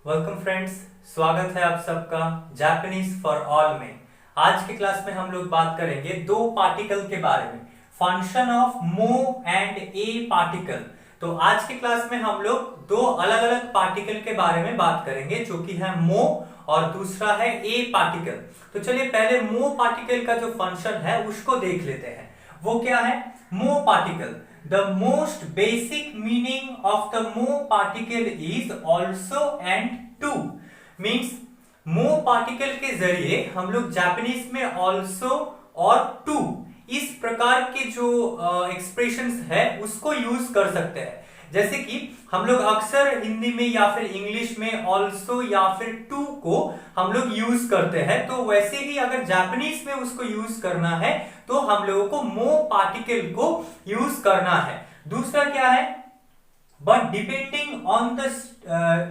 Welcome friends, स्वागत है आप सबका जापानीज फॉर ऑल में। आज के क्लास में हम लोग बात करेंगे दो पार्टिकल के बारे में, फंक्शन ऑफ मो एंड ए पार्टिकल। तो आज के क्लास में हम लोग दो अलग अलग पार्टिकल के बारे में बात करेंगे, जो कि है मो और दूसरा है ए पार्टिकल। तो चलिए पहले मो पार्टिकल का जो फंक्शन है उसको देख लेते हैं। वो क्या है? मो particle, the most basic meaning of the mo particle is also and to means mo particle के जरिए हम लोग जापानीज में also और to इस प्रकार के जो एक्सप्रेशंस है उसको यूज कर सकते हैं। जैसे कि हम लोग अक्सर हिंदी में या फिर इंग्लिश में also या फिर to को हम लोग यूज करते हैं, तो वैसे ही अगर जापानीज में उसको यूज करना है तो हम लोगों को मो पार्टिकल को यूज करना है। दूसरा क्या है? But depending on the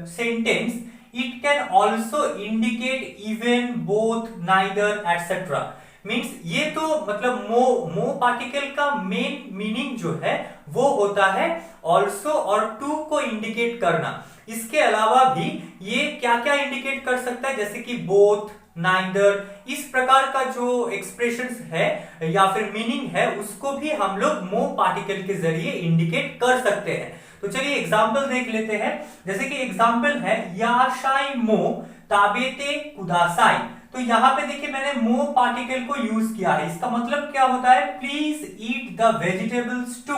sentence it can also indicate even, both, neither etcetera. Means ये तो मतलब मो पार्टिकल का मेन मीनिंग जो है वो होता है ऑल्सो और टू को इंडिकेट करना। इसके अलावा भी ये क्या क्या इंडिकेट कर सकता है, जैसे कि बोथ, नाइदर, इस प्रकार का जो एक्सप्रेशंस है या फिर मीनिंग है उसको भी हम लोग मो पार्टिकल के जरिए इंडिकेट कर सकते हैं। तो चलिए एग्जांपल देख लेते हैं। जैसे कि एग्जांपल है याशाई मो ताबेते कुदासाई। तो यहाँ पे देखिए मैंने मो पार्टिकल को यूज किया है। इसका मतलब क्या होता है? Please eat the vegetables too.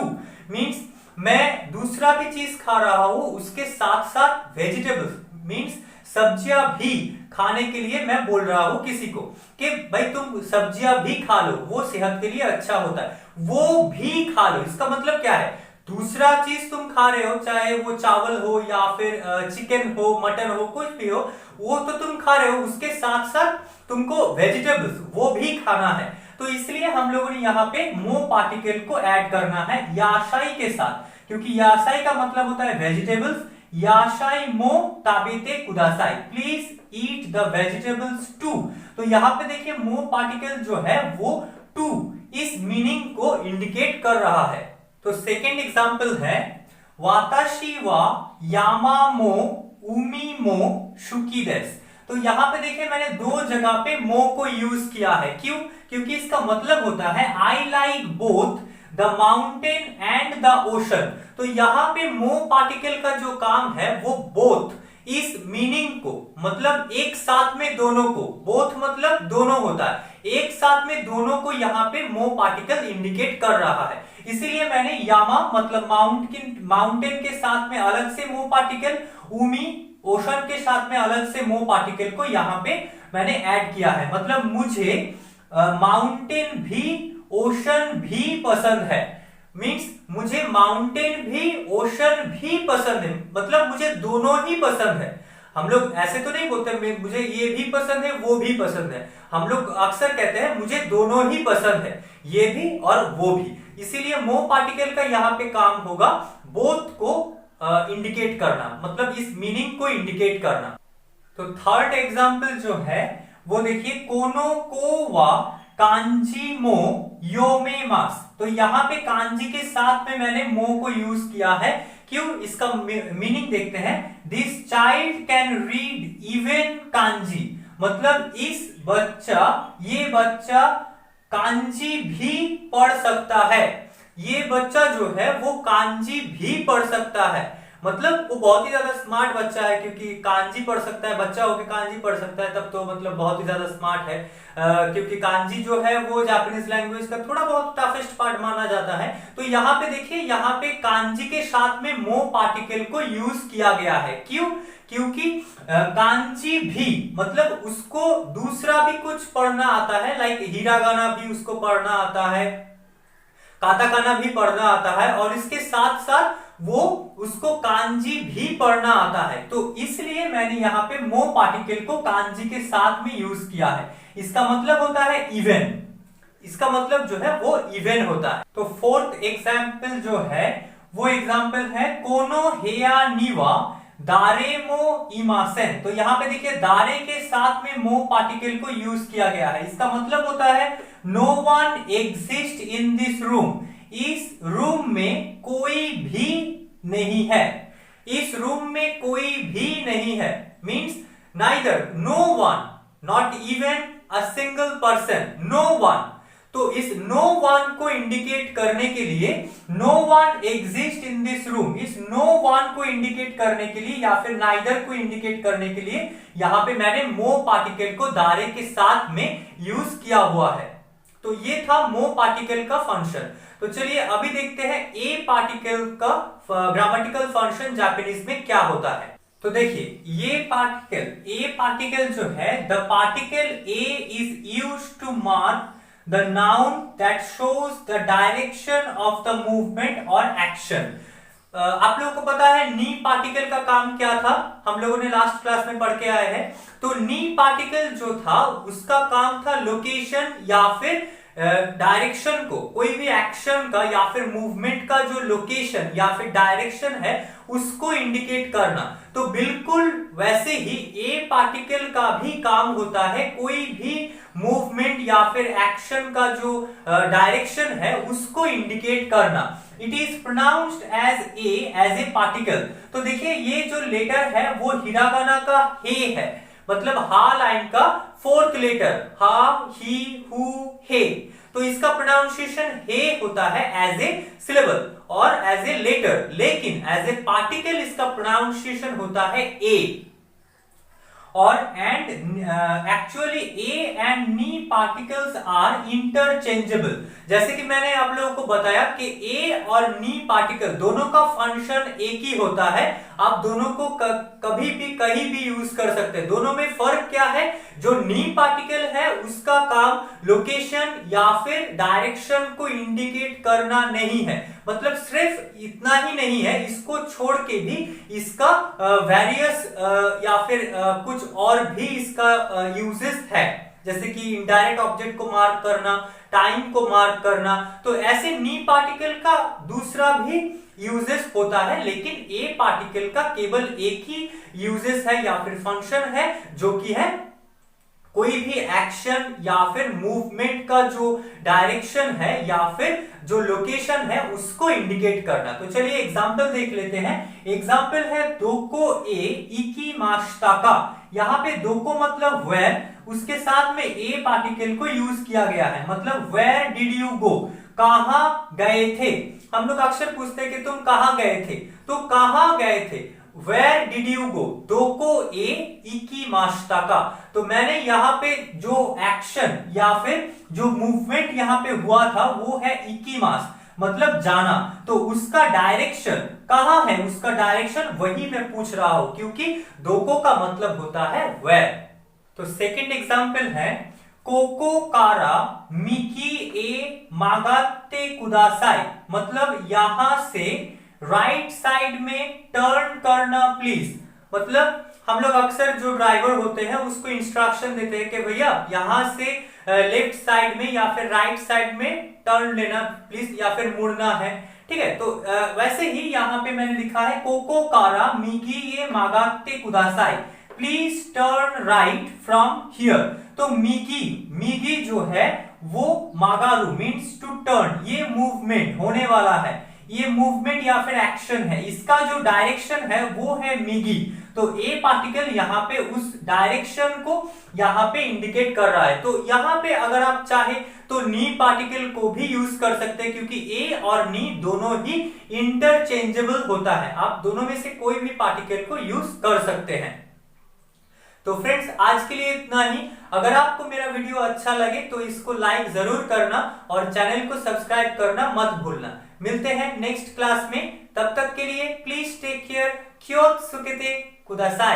Means मैं दूसरा भी चीज खा रहा हूं उसके साथ साथ वेजिटेबल्स मीन्स सब्जियां भी खाने के लिए मैं बोल रहा हूं किसी को कि भाई तुम सब्जियां भी खा लो, वो सेहत के लिए अच्छा होता है, वो भी खा लो। इसका मतलब क्या है? दूसरा चीज तुम खा रहे हो, चाहे वो चावल हो या फिर चिकन हो, मटन हो, कुछ भी हो, वो तो तुम खा रहे हो, उसके साथ साथ तुमको वेजिटेबल्स वो भी खाना है। तो इसलिए हम लोगों ने यहाँ पे मो पार्टिकल को ऐड करना है याशाई के साथ, क्योंकि याशाई का मतलब होता है वेजिटेबल्स। याशाई मो ताबेते कुदासाई, please eat the vegetables too. तो यहाँ पे देखिए मो पार्टिकल जो है वो टू इस मीनिंग को इंडिकेट कर रहा है। तो सेकेंड एग्जांपल है वाताशी वा यामा मो उमी मो शुकी देस। तो यहाँ पे देखिए मैंने दो जगह पे मो को यूज किया है। क्यों? क्योंकि इसका मतलब होता है I like both the mountain and the ocean. तो यहाँ पे मो पार्टिकल का जो काम है वो बोथ इस मीनिंग को, मतलब एक साथ में दोनों को, बोथ मतलब दोनों होता है, एक साथ में दोनों को यहाँ पे मो पार्टिकल इंडिकेट कर रहा है। इसीलिए मैंने यामा मतलब माउंटेन के साथ में अलग से मो पार्टिकल, उमी ओशन के साथ में अलग से मो पार्टिकल को यहाँ पे मैंने ऐड किया है। मतलब मुझे माउंटेन भी ओशन भी पसंद है। मीन्स मुझे माउंटेन भी ओशन भी पसंद है, मतलब मुझे दोनों ही पसंद है। हम लोग ऐसे तो नहीं बोलते मुझे ये भी पसंद है वो भी पसंद है, हम लोग अक्सर कहते हैं मुझे दोनों ही पसंद है, ये भी और वो भी। इसीलिए मो पार्टिकल का यहाँ पे काम होगा बोथ को इंडिकेट करना, मतलब इस मीनिंग को इंडिकेट करना। तो थर्ड एग्जांपल जो है वो देखिए कोनो को वा कांजी मो योमेमास। तो यहाँ पे कांजी के साथ में मैंने मो को यूज किया है। क्यों? इसका मीनिंग देखते हैं। This child can read even kanji, मतलब ये बच्चा कांजी भी पढ़ सकता है। ये बच्चा जो है वो कांजी भी पढ़ सकता है, मतलब वो बहुत ही ज्यादा स्मार्ट बच्चा है, क्योंकि कांजी पढ़ सकता है, बच्चा होकर कांजी पढ़ सकता है, तब तो मतलब बहुत ही ज्यादा स्मार्ट है। क्योंकि कांजी जो है वो जापानीज लैंग्वेज का थोड़ा बहुत टफेस्ट पार्ट माना जाता है। तो यहाँ पे देखिए, यहाँ पे कांजी के साथ में मो पार्टिकल को यूज किया गया है। क्यों? क्योंकि कांजी भी मतलब उसको दूसरा भी कुछ पढ़ना आता है, लाइक हिरागाना भी उसको पढ़ना आता है, काताकाना भी पढ़ना आता है, और इसके साथ साथ वो उसको कांजी भी पढ़ना आता है। तो इसलिए मैंने यहाँ पे मो पार्टिकल को कांजी के साथ में यूज किया है। इसका मतलब होता है इवन, इसका मतलब जो है वो इवन होता है। तो फोर्थ एग्जाम्पल जो है वो एग्जाम्पल है कोनो हेया नीवा दारेमो इमासेन। तो यहाँ पे देखिए दारे के साथ में मो पार्टिकल को यूज किया गया है। इसका मतलब होता है no one exist in this room, इस रूम में कोई भी नहीं है। इस रूम में कोई भी नहीं है, means neither, no one, not even a single person, no one. तो इस नो वन को इंडिकेट करने के लिए, no one exist in this room, इस नो वन को इंडिकेट करने के लिए या फिर नाइदर को इंडिकेट करने के लिए यहां पे मैंने मो पार्टिकल को दायरे के साथ में यूज किया हुआ है। तो ये था मो पार्टिकल का फंक्शन। तो चलिए अभी देखते हैं ए पार्टिकल का ग्रामेटिकल फंक्शन जापानीज में क्या होता है। तो देखिए ये पार्टिकल, ए पार्टिकल जो है, द पार्टिकल ए is used to mark the noun that shows the direction of the movement or action। आप लोगों को पता है नी पार्टिकल का काम क्या था, हम लोगों ने लास्ट क्लास में पढ़ के आए हैं। तो नी पार्टिकल जो था उसका काम था लोकेशन या फिर डायरेक्शन को, कोई भी एक्शन का या फिर मूवमेंट का जो लोकेशन या फिर डायरेक्शन है उसको इंडिकेट करना। तो बिल्कुल वैसे ही ए पार्टिकल का भी काम होता है कोई भी मूवमेंट या फिर एक्शन का जो डायरेक्शन है उसको इंडिकेट करना। It is pronounced as A particle. तो देखिए ये जो लेटर है वो हिरागाना का हे है, मतलब हा लाइन का फोर्थ लेटर, हा, ही, हु, हे। तो इसका प्रोनाउंसिएशन हे होता है एज ए सिलेबल और एज ए लेटर, लेकिन एज ए पार्टिकल इसका प्रोनाउंसिएशन होता है ए। और एंड एक्चुअली ए एंड नी पार्टिकल्स आर इंटरचेंजेबल। जैसे कि मैंने आप लोगों को बताया कि ए और नी पार्टिकल दोनों का फंक्शन एक ही होता है, आप दोनों को कभी भी कहीं भी यूज कर सकते हैं। दोनों में फर्क क्या है, जो नी पार्टिकल है उसका काम लोकेशन या फिर डायरेक्शन को इंडिकेट करना नहीं है, मतलब सिर्फ इतना ही नहीं है, इसको छोड़ के भी इसका वेरियस या फिर कुछ और भी इसका यूजेस है, जैसे कि इनडायरेक्ट ऑब्जेक्ट को मार्क करना, टाइम को मार्क करना। तो ऐसे नी पार्टिकल का दूसरा भी यूजेस होता है, लेकिन ए पार्टिकल का केवल एक ही यूजेस है या फिर फंक्शन है, जो कि है कोई भी एक्शन या फिर मूवमेंट का जो डायरेक्शन है या फिर जो लोकेशन है उसको इंडिकेट करना। तो चलिए एग्जांपल देख लेते हैं। एग्जांपल है दोको ए इकिमाशिता। यहाँ पे दोको मतलब वेयर, उसके साथ में ए पार्टिकल को यूज किया गया है, मतलब वेयर डिड यू गो, कहां गए थे। हम लोग अक्सर पूछते हैं कि तुम कहां गए थे, तो कहां गए थे, वेयर डिड यू गो, दोको ए इकिमाशिता। तो मैंने यहाँ पे जो एक्शन या फिर जो मूवमेंट यहाँ पे हुआ था वो है इकिमास, मतलब जाना। तो उसका डायरेक्शन कहां है, उसका डायरेक्शन वही मैं पूछ रहा हूं, क्योंकि दोको का मतलब होता है वेयर। तो सेकंड एग्जांपल है कोको कारा मिकी ए मागाते कुदासाई, मतलब यहां से राइट साइड में टर्न करना प्लीज। मतलब हम लोग अक्सर जो ड्राइवर होते हैं उसको इंस्ट्रक्शन देते हैं कि भैया यहां से लेफ्ट साइड में या फिर राइट साइड में टर्न लेना प्लीज, या फिर मुड़ना है, ठीक है। तो वैसे ही यहाँ पे मैंने लिखा है कोको कारा मिगी ये मागाते कुदासाई, please turn right from here. तो मिगी जो है वो मागारू मीन्स टू टर्न, ये मूवमेंट होने वाला है, ये मूवमेंट या फिर एक्शन है, इसका जो डायरेक्शन है वो है मिगी। तो ए पार्टिकल यहाँ पे उस डायरेक्शन को यहाँ पे इंडिकेट कर रहा है। तो यहाँ पे अगर आप चाहे तो नी पार्टिकल को भी यूज कर सकते हैं, क्योंकि ए और नी दोनों ही इंटरचेंजेबल होता है, आप दोनों में से कोई भी पार्टिकल को यूज कर सकते हैं। तो फ्रेंड्स आज के लिए इतना ही। अगर आपको मेरा वीडियो अच्छा लगे तो इसको लाइक जरूर करना और चैनल को सब्सक्राइब करना मत भूलना। मिलते हैं नेक्स्ट क्लास में, तब तक के लिए प्लीज टेक केयर, क्योत्सुकेते कुदासाई।